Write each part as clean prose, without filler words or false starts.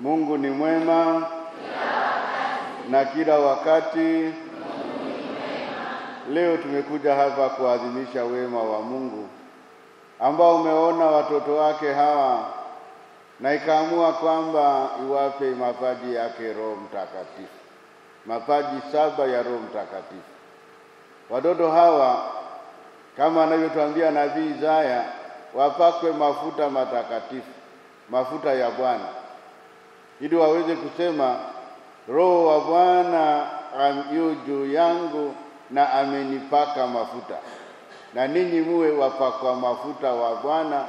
Mungu ni mwema na kila wakati. Leo tumekuja hapa kuadhimisha wema wa Mungu ambao umeona watoto wake hawa na ikaamua kwamba iwape mapaji yake Roho Mtakatifu, mapaji 7 ya Roho Mtakatifu. Watoto hawa kama anavyotuambia nabii Isaya, wapakwe mafuta matakatifu, mafuta ya Bwana, ili waweze kusema Roho wa Bwana yu juu yangu na amenipaka mafuta. Na ninyi muwe wapakwa mafuta wa Bwana,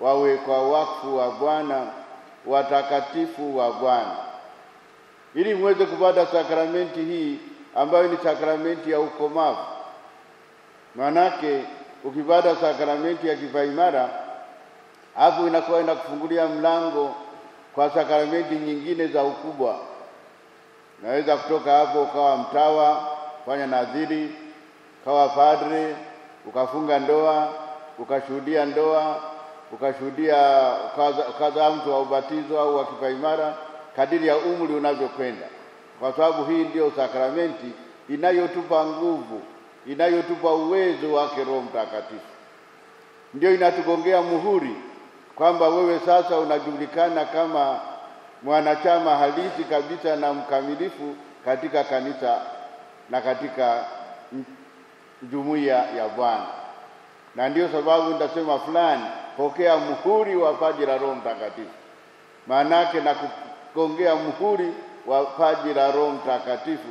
wawe kwa wakfu wa Bwana, watakatifu wa Bwana, ili muweze kupata sakramenti hii ambayo ni sakramenti ya ukomavu. Manake ukipata sakramenti ya kipaimara, hapo inakuwa inakufungulia mlango kwa sakramenti nyingine za ukubwa. Naweza kutoka hapo ukawa mtawa, fanya nadhiri, ukawa padre, ukafunga ndoa, ukashuhudia ndoa, ukazaa mtu wa ubatizo au wa kipaimara kadiri ya umri unavyokwenda. Kwa sababu hii ndio sakramenti inayotupa nguvu, inayotupa uwezo wake Roho Mtakatifu. Ndio inatugongea muhuri kwamba wewe sasa unajulikana kama mwanachama halisi kabisa na mkamilifu katika kanisa na katika jumuiya ya Bwana. Na ndio sababu nitasema fulani pokea muhuri wa paji la Roho Mtakatifu. Maanake na kugongea muhuri wa paji la Roho Mtakatifu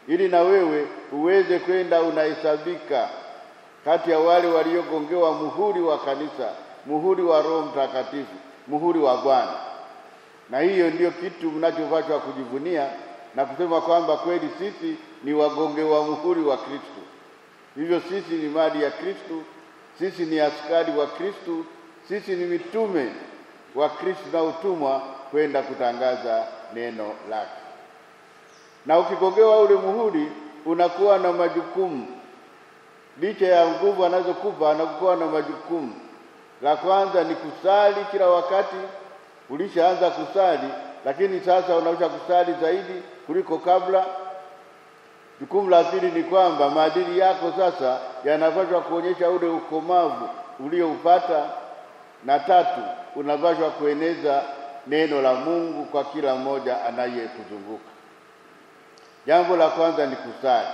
ili na wewe uweze kwenda unahesabika kati ya wale waliogongewa muhuri wa kanisa, muhuri wa Roho Mtakatifu, muhuri wa Bwana. Na hiyo ndio kitu mnachopaswa kujivunia na kusema kwamba kweli sisi ni wagongewa muhuri wa Kristo. Hivyo sisi ni mali ya Kristo, sisi ni askari wa Kristo, sisi ni mitume wa Kristo na utumwa kwenda kutangaza neno lake. Na ukigongewa ule muhuri unakuwa na majukumu. Licha ya nguvu anazokupa, anakuwa na majukumu. La kwanza ni kusali kila wakati. Ulishaanza kusali, lakini sasa unaweza kusali zaidi kuliko kabla. Jukumu la pili ni kwamba maadili yako sasa yanapaswa kuonyesha ule ukomavu ulioupata. Na tatu, unapaswa kueneza neno la Mungu kwa kila mmoja anayekuzunguka. Jambo la kwanza ni kusali.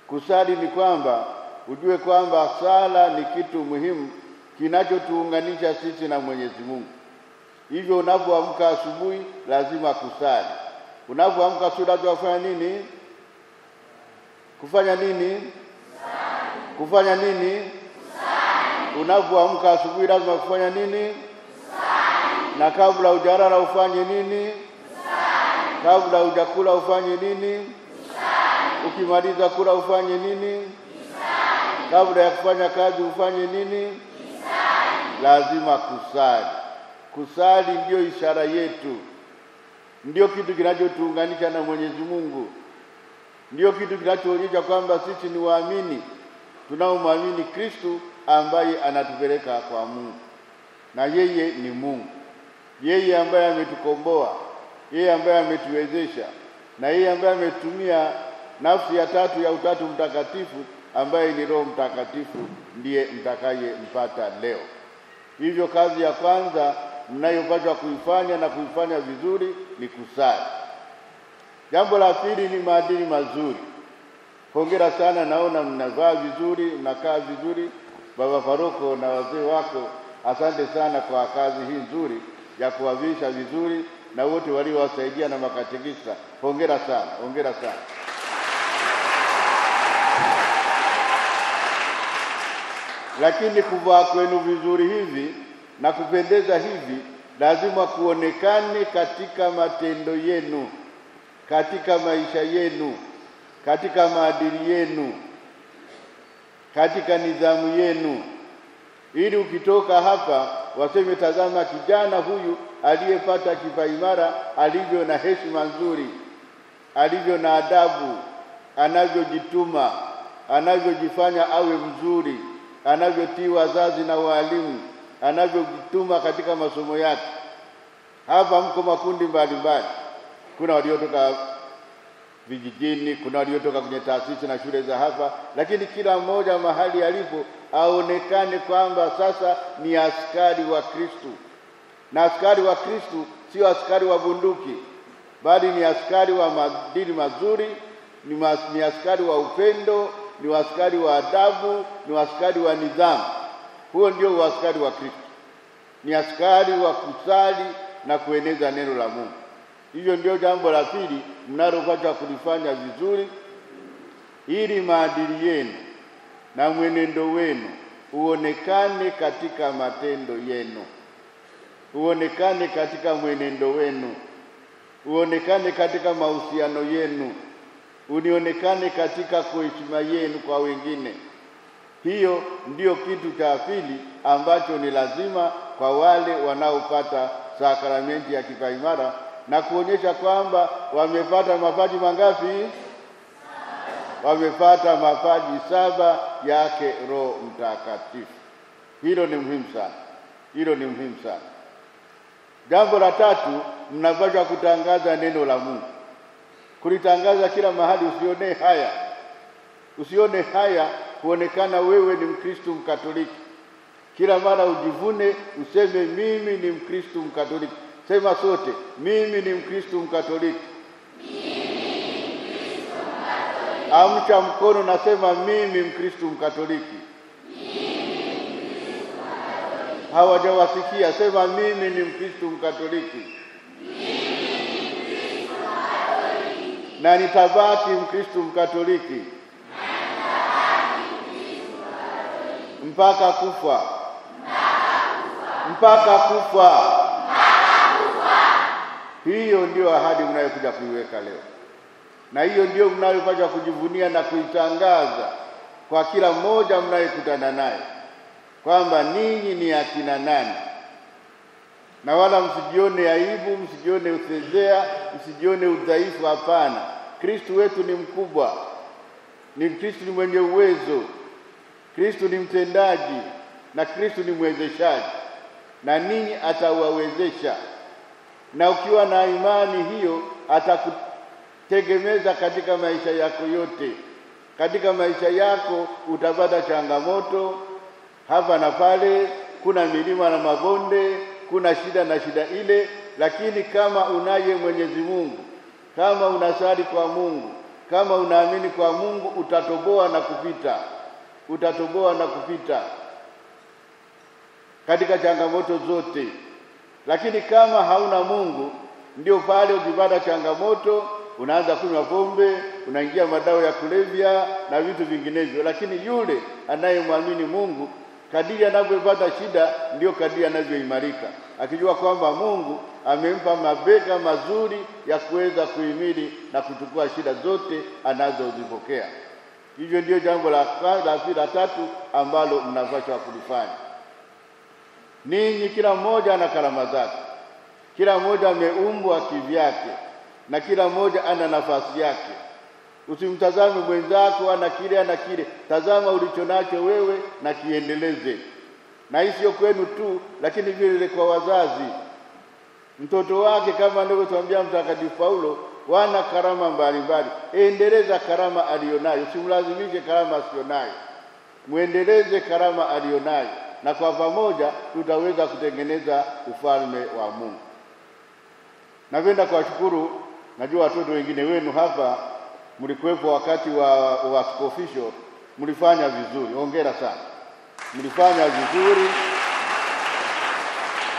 Kusali ni kwamba ujue kwamba sala ni kitu muhimu kinachotuunganisha sisi na Mwenyezi Mungu. Hivyo unapoamka asubuhi lazima kusali. Unapoamka asubuhi lazima kufanya nini? Kufanya nini? Kufanya nini? Unapoamka asubuhi lazima kufanya nini? Na kabla hujalala ufanye nini? Kabla hujakula ufanye nini? Ukimaliza kula ufanye nini? Kabla ya kufanya kazi ufanye nini? Lazima kusali. Kusali ndio ishara yetu. Ndio kitu kinachotuunganisha na Mwenyezi Mungu. Ndio kitu kinachoonyesha kwamba sisi ni waamini, tunaomwamini Kristo ambaye anatupeleka kwa Mungu. Na yeye ni Mungu. Yeye ambaye ametukomboa, yeye ambaye ametuwezesha, na yeye ambaye ametumia nafsi ya tatu ya Utatu Mtakatifu ambaye ni Roho Mtakatifu ndiye mtakayempata leo. Hivyo kazi ya kwanza mnayopaswa kuifanya na kuifanya vizuri ni kusali. Jambo la pili ni maadili mazuri. Hongera sana, naona mnavaa vizuri, mnakaa vizuri. Baba Paroko na wazee wako, asante sana kwa kazi hii nzuri ya kuwavisha vizuri na wote waliowasaidia na makatekista. Hongera sana, hongera sana. Lakini kuvaa kwenu vizuri hivi na kupendeza hivi lazima kuonekane katika matendo yenu, katika maisha yenu, katika maadili yenu, katika nidhamu yenu, ili ukitoka hapa waseme tazama kijana huyu aliyepata kipaimara alivyo na heshima nzuri, alivyo na adabu, anavyojituma, anavyojifanya awe mzuri, anavyotii wazazi na walimu, anavyojituma katika masomo yake. Hapa mko makundi mbalimbali. Kuna waliotoka vijijini, kuna waliotoka kwenye taasisi na shule za hapa, lakini kila mmoja mahali alipo aonekane kwamba sasa ni askari wa Kristo. Na askari wa Kristo sio askari wa bunduki, bali ni askari wa maadili mazuri, ni askari wa upendo, ni askari wa adabu, ni askari wa nidhamu. Huo ndio askari wa Kristo. Ni askari wa kusali na kueneza neno la Mungu. Hivyo ndio jambo la pili mnalopaswa kulifanya vizuri, ili maadili yenu na mwenendo wenu uonekane katika matendo yenu, uonekane katika mwenendo wenu, uonekane katika mahusiano yenu, unionekane katika kuheshima yenu kwa wengine. Hiyo ndio kitu cha pili ambacho ni lazima kwa wale wanaopata sakramenti ya kipaimara, na kuonyesha kwamba wamepata mapaji mangapi? Wamepata mapaji 7 yake Roho Mtakatifu. Hilo ni muhimu sana. Hilo ni muhimu sana. Jambo la tatu, mnapaswa kutangaza neno la Mungu. Kulitangaza kila mahali, usione haya. Usione haya kuonekana wewe ni Mkristo Mkatoliki. Kila mara ujivune, useme mimi ni Mkristo Mkatoliki. Sema sote, mimi ni Mkristo Mkatoliki. Amcha mkono na sema mimi Mkristo Mkatoliki. Hawajawasikia, sema mimi ni Mkristo Mkatoliki. Na nitabaki Mkristo Mkatoliki mpaka kufa. Mpaka kufa. Hiyo ndio ahadi mnayokuja kuiweka leo. Na hiyo ndio mnayopaswa kujivunia na kuitangaza kwa kila mmoja mnayekutana naye, kwamba ninyi ni akina nani. Na wala msijione aibu, msijione usezea, msijione udhaifu. Hapana. Kristo wetu ni mkubwa. Ni Kristo ni mwenye uwezo. Kristo ni mtendaji, na Kristo ni mwezeshaji, na ninyi atawawezesha. Na ukiwa na imani hiyo, atakutegemeza katika maisha yako yote. Katika maisha yako utapata changamoto hapa na pale, kuna milima na mabonde, kuna shida na shida ile, lakini kama unaye Mwenyezi Mungu, kama unasali kwa Mungu, kama unaamini kwa Mungu, utatoboa na kupita. Utatoboa na kupita katika changamoto zote. Lakini kama hauna Mungu, ndio pale ukipata changamoto unaanza kunywa pombe, unaingia madawa ya kulevya na vitu vinginevyo. Lakini yule anayemwamini Mungu, kadiri anapopata shida ndio kadiri anavyoimarika, akijua kwamba Mungu amempa mabega mazuri ya kuweza kuhimili na kuchukua shida zote anazozipokea. Hivyo ndio jambo la tatu ambalo mnapaswa kulifanya. Ninyi kila mmoja ana karama zake. Kila mmoja ameumbwa kivyake, na kila mmoja ana nafasi yake. Usimtazame mwenzako ana kile. Tazama ulichonacho wewe na kiendeleze. Na hii sio kwenu tu, lakini vile kwa wazazi. Mtoto wake, kama anavyotuambia Mtakatifu Paulo, wana karama mbalimbali. Endeleza karama alionayo, usimlazimishe karama asionayo. Muendeleze karama alionayo, na kwa pamoja tutaweza kutengeneza ufalme wa Mungu. Napenda kuwashukuru. Najua watoto wengine wenu hapa mlikuwepo wakati wa askofisho, mlifanya vizuri. Hongera sana. Mlifanya vizuri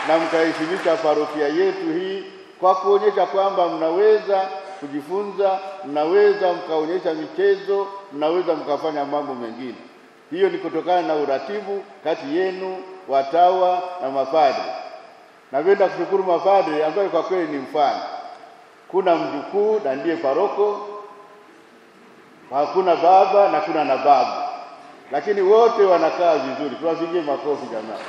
na mkaheshimisha parokia yetu hii kwa kuonyesha kwamba mnaweza kujifunza, mnaweza mkaonyesha michezo, mnaweza mkafanya mambo mengine. Hiyo ni kutokana na uratibu kati yenu watawa na mapadri. Napenda kushukuru mapadri ambao kwa kweli ni mfano. Kuna mjukuu na ndiye paroko, hakuna baba na kuna na babu, lakini wote wanakaa vizuri. Tuwapigie makofi jamani.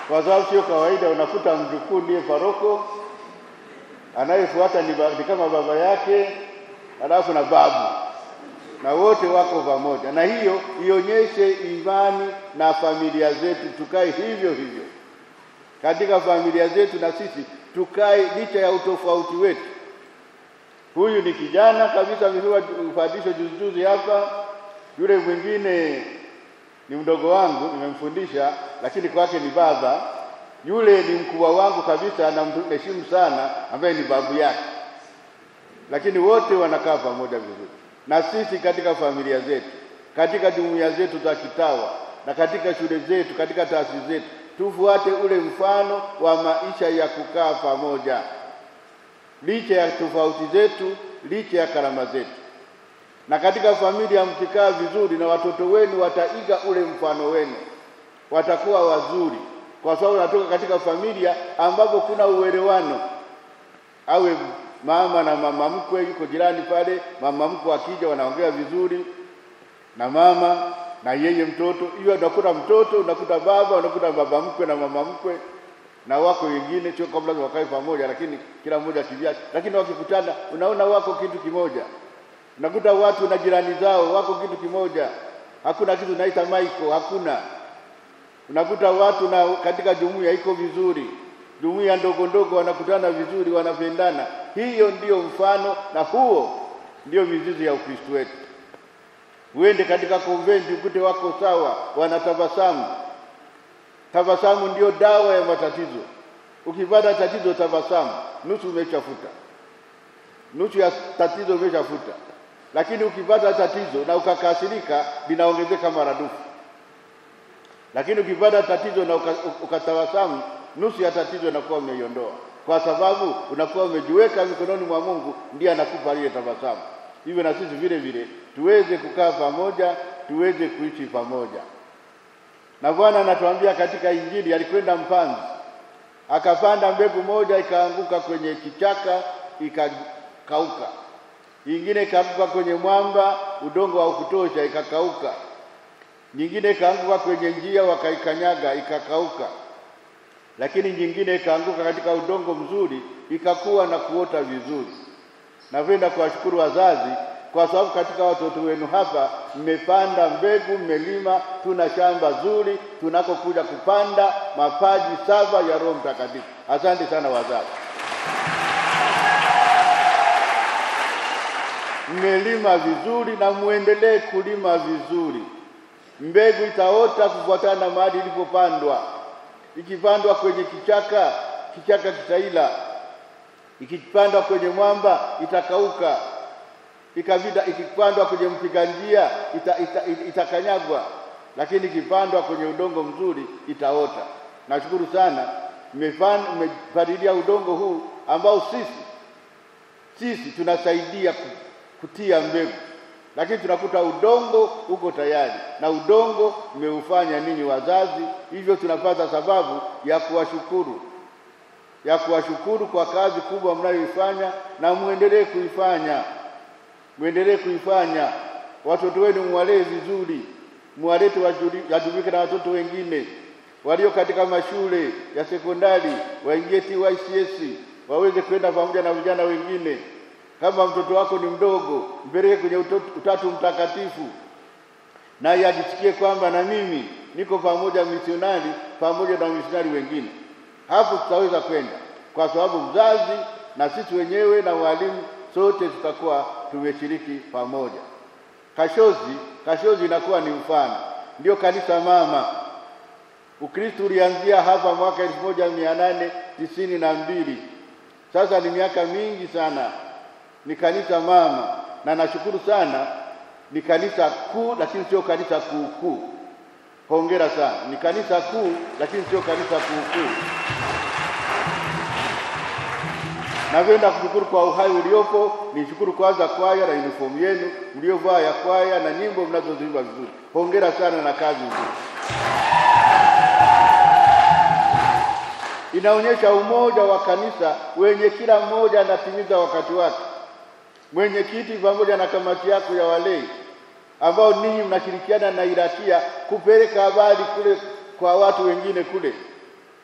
Kwa sababu sio kawaida unakuta mjukuu ndiye paroko, anayefuata ni kama baba yake, alafu na babu. na wote wako pamoja, na hiyo ionyeshe imani na familia zetu, tukae hivyo hivyo katika familia zetu, na sisi tukae licha ya utofauti wetu. Huyu ni kijana kabisa amepewa ufundisho juzi hapa, yule mwingine ni mdogo wangu nimemfundisha, lakini kwake ni baba. Yule ni mkubwa wangu kabisa na mheshimu sana, ambaye ni babu yake, lakini wote wanakaa pamoja vizuri. Na sisi katika familia zetu, katika jumuiya zetu za kitawa, na katika shule zetu, katika taasisi zetu, tufuate ule mfano wa maisha ya kukaa pamoja, licha ya tofauti zetu, licha ya karama zetu. Na katika familia mkikaa vizuri, na watoto wenu wataiga ule mfano wenu, watakuwa wazuri, kwa sababu natoka katika familia ambapo kuna uelewano. Awe mama na mama mkwe, yuko jirani pale, mama mkwe akija wanaongea vizuri na mama na yeye mtoto. Hiyo unakuta mtoto, unakuta baba, unakuta baba mkwe na mama mkwe na wako wengine, sio kama lazima wakae pamoja, lakini kila mmoja kivyake. Lakini wakikutana unaona wako kitu kimoja. Unakuta watu na jirani zao wako kitu kimoja. Hakuna kitu naita Michael, hakuna. Unakuta watu na katika jumuiya iko vizuri. Jumuiya ndogo ndogo wanakutana vizuri, wanapendana. Hiyo ndiyo mfano, na huo ndio mizizi ya Ukristo wetu. Uende katika konventi ukute wako sawa, wanatabasamu. Tabasamu ndio dawa ya matatizo. Ukipata tatizo tabasamu, nusu umeshafuta. Nusu ya tatizo umeshafuta. Lakini ukipata tatizo na ukakasirika, linaongezeka maradufu. Lakini ukipata tatizo na ukatabasamu, nusu ya tatizo inakuwa umeiondoa, kwa sababu unakuwa umejiweka mikononi mwa Mungu, ndiye anakupa ile tabasamu. Hivyo na sisi vile vile tuweze kukaa pamoja, tuweze kuishi pamoja. Na Bwana anatuambia katika Injili, alikwenda mpanzi, akapanda mbegu moja, ikaanguka kwenye kichaka, ikakauka. Nyingine ikaanguka kwenye mwamba, udongo haukutosha, ikakauka. Nyingine ikaanguka kwenye njia, wakaikanyaga, ikakauka. Lakini nyingine ikaanguka katika udongo mzuri, ikakuwa na kuota vizuri. Napenda kuwashukuru wazazi, kwa sababu katika watoto wenu hapa mmepanda mbegu, mmelima, tuna shamba zuri tunakokuja kupanda mapaji 7 ya Roho Mtakatifu. Asante sana wazazi. Mmelima vizuri na muendelee kulima vizuri. Mbegu itaota kufuatana na mahali ilipopandwa. Ikipandwa kwenye kichaka, kichaka kitaila. Ikipandwa kwenye mwamba, itakauka. Ikipandwa kwenye mpiga njia, itakanyagwa. Lakini ikipandwa kwenye udongo mzuri, itaota. Nashukuru sana mmepalilia udongo huu ambao sisi tunasaidia kutia mbegu. Lakini tunakuta udongo uko tayari, na udongo umeufanya ninyi wazazi. Hivyo tunapata sababu ya kuwashukuru kwa kazi kubwa mnayoifanya, na muendelee kuifanya. Watoto wenu mwalee vizuri, mwalete wajumuike na watoto wengine walio katika mashule ya sekondari, waingie TYCS, waweze kwenda pamoja na vijana wengine. Kama mtoto wako ni mdogo, mpeleke kwenye Utatu Mtakatifu, na yajisikie kwamba na mimi niko pamoja misionari, pamoja na misionari wengine. Hapo tutaweza kwenda, kwa sababu mzazi na sisi wenyewe na walimu sote tutakuwa tumeshiriki pamoja. Kashozi inakuwa ni mfano, ndio kanisa mama. Ukristo ulianzia hapa mwaka 1892. Sasa ni miaka mingi sana. Ni kanisa mama, na nashukuru sana. Ni kanisa kuu, lakini sio kanisa kuu. Hongera sana. Ni kanisa kuu, lakini sio kanisa kuu. Napenda kushukuru kwa uhai uliopo. Nishukuru kwanza kwaya na uniform yenu mliovaa ya kwaya na nyimbo mnazoziimba vizuri. Hongera sana na kazi nzuri. Inaonyesha umoja wa kanisa wenye kila mmoja anatimiza wakati wake. Mwenyekiti pamoja na kamati yako ya walei, ambao ninyi mnashirikiana na irakia kupeleka habari kule kwa watu wengine kule.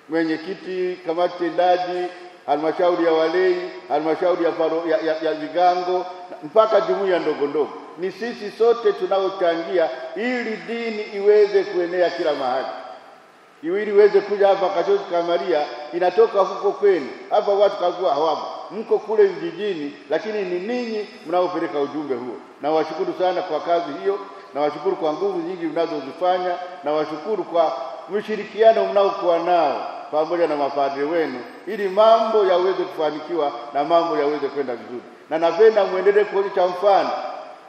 Mwenyekiti, kamati tendaji, halmashauri ya walei, halmashauri ya vigango, mpaka jumuiya ndogo ndogo. ni sisi sote tunaochangia ili dini iweze kuenea kila mahali. Ili iweze kuja hapa Kashozi Kamaria, inatoka huko kwenu. Hapa watu kagua hawapo. Mko kule vijijini, lakini ni ninyi mnaopeleka ujumbe huo. Na washukuru sana kwa kazi hiyo, na washukuru kwa nguvu nyingi mnazozifanya, na washukuru kwa mshirikiano mnaokuwa nao pamoja na mapadri wenu, ili mambo yaweze kufanikiwa na mambo yaweze kwenda vizuri. Na napenda muendelee kuonyesha mfano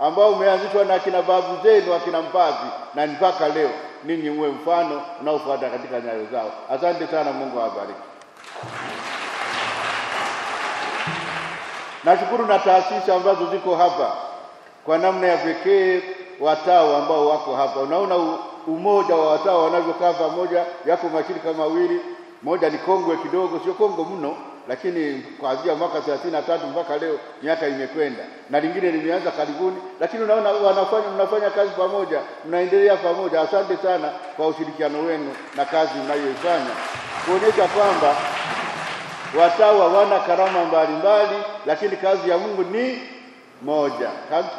ambao umeanzishwa na kina babu zenu akina Mpazi, na mpaka leo ninyi muwe mfano unaofuata katika nyayo zao. Asante sana, Mungu awabariki. Nashukuru na taasisi ambazo ziko hapa kwa namna ya pekee, watawa ambao wako hapa. Unaona umoja wa watawa wanavyokaa pamoja, yako mashirika mawili, moja ni kongwe kidogo, sio kongwe mno, lakini kuanzia mwaka 33 mpaka leo miaka imekwenda, na lingine limeanza karibuni, lakini unaona mnafanya kazi pamoja, mnaendelea pamoja. Asante sana kwa ushirikiano wenu na kazi mnayoifanya, kuonyesha kwamba watawa wana karama mbalimbali, lakini kazi ya Mungu ni moja.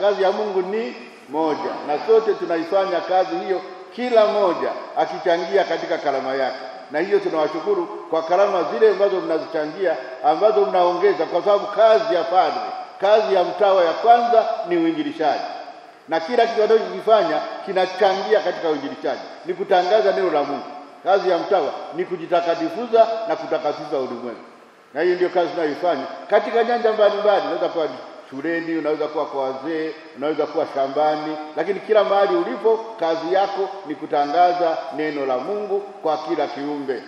Kazi ya Mungu ni moja, na sote tunaifanya kazi hiyo, kila moja akichangia katika karama yake. Na hiyo tunawashukuru kwa karama zile ambazo mnazichangia, ambazo mnaongeza, kwa sababu kazi ya padre, kazi ya mtawa ya kwanza ni uinjilishaji. Na kila kitu anachokifanya kinachangia katika uinjilishaji, ni kutangaza neno la Mungu. Kazi ya mtawa ni kujitakatifuza na kutakatifuza ulimwengu. Na hiyo ndio kazi tunayoifanya katika nyanja mbalimbali. Unaweza kuwa shuleni, unaweza kuwa kwa wazee, unaweza kuwa shambani, lakini kila mahali ulipo, kazi yako ni kutangaza neno la Mungu kwa kila kiumbe.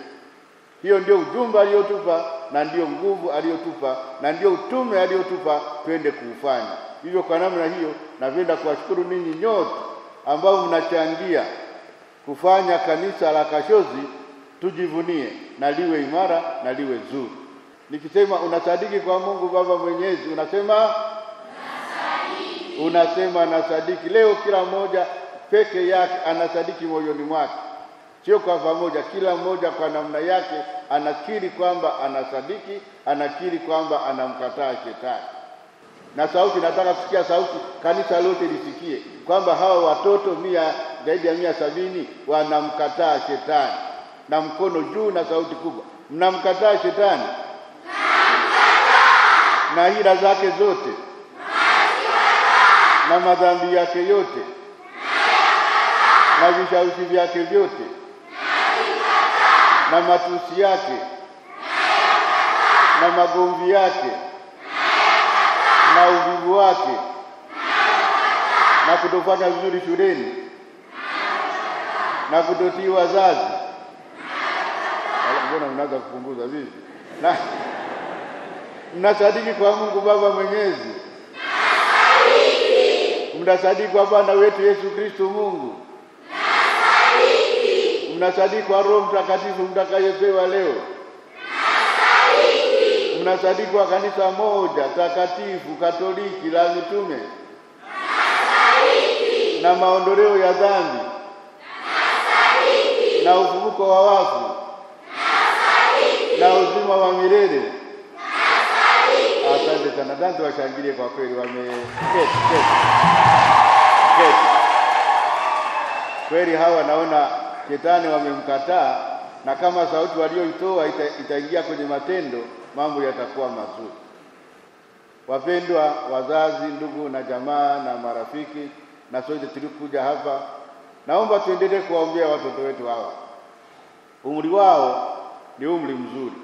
Hiyo ndio ujumbe aliotupa, na ndio nguvu aliotupa, na ndio utume aliotupa twende kuufanya. Hivyo kwa namna hiyo, napenda kuwashukuru ninyi nyote ambao mnachangia kufanya kanisa la Kashozi tujivunie na liwe imara na liwe zuri. Nikisema unasadiki kwa Mungu Baba Mwenyezi, unasema nasadiki. Unasema nasadiki. Leo kila mmoja peke yake anasadiki moyoni mwake, sio kwa pamoja. Kila mmoja kwa namna yake anakiri kwamba anasadiki, anakiri kwamba anamkataa shetani. Na sauti, nataka kusikia sauti, kanisa lote lisikie kwamba hawa watoto zaidi ya 170 wanamkataa shetani. Na mkono juu na sauti kubwa, mnamkataa shetani na hila zake zote na madhambi yake yote na vishawishi vyake vyote na matusi yake na magomvi yake na uvivu wake na kutofanya vizuri shuleni na kutotii wazazi. Mbona unaanza kupunguza vipi? Na mnasadiki kwa Mungu Baba Mwenyezi? Nasadiki. Mnasadiki kwa Bwana wetu Yesu Kristo Mungu? Nasadiki. Mnasadiki kwa Roho Mtakatifu mtakayepewa leo? Nasadiki. Mnasadiki kwa kanisa moja takatifu Katoliki la mitume? Nasadiki. Na maondoleo ya dhambi? Nasadiki. Na ufufuko wa wafu? Nasadiki. Na uzima wa milele? Asante sana. Asante, washangilie kwa kweli, kweli hawa naona shetani wamemkataa, na kama sauti walioitoa itaingia kwenye matendo, mambo yatakuwa mazuri. Wapendwa wazazi, ndugu na jamaa na marafiki, na sote tulikuja hapa, naomba tuendelee kuwaombea watoto wetu hawa. Umri wao ni umri mzuri,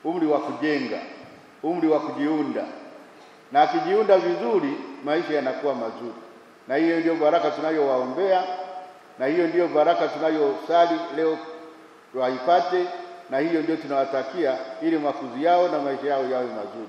umri wa kujenga, umri wa kujiunda, na akijiunda vizuri maisha yanakuwa mazuri. Na hiyo ndio baraka tunayowaombea, na hiyo ndio baraka tunayosali leo waipate, na hiyo ndio tunawatakia, ili makuzi yao na maisha yao yawe mazuri.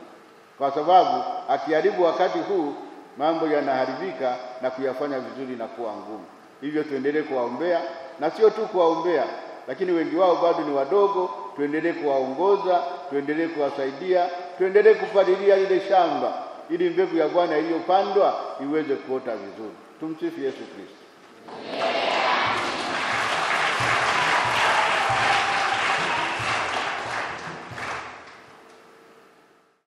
Kwa sababu akiharibu wakati huu, mambo yanaharibika na kuyafanya vizuri na kuwa ngumu. Hivyo tuendelee kuwaombea, na sio tu kuwaombea, lakini wengi wao bado ni wadogo. Tuendelee kuwaongoza, tuendelee kuwasaidia, tuendelee kupalilia ile shamba, ili mbegu ya Bwana iliyopandwa iweze kuota vizuri. Tumsifu Yesu Kristo.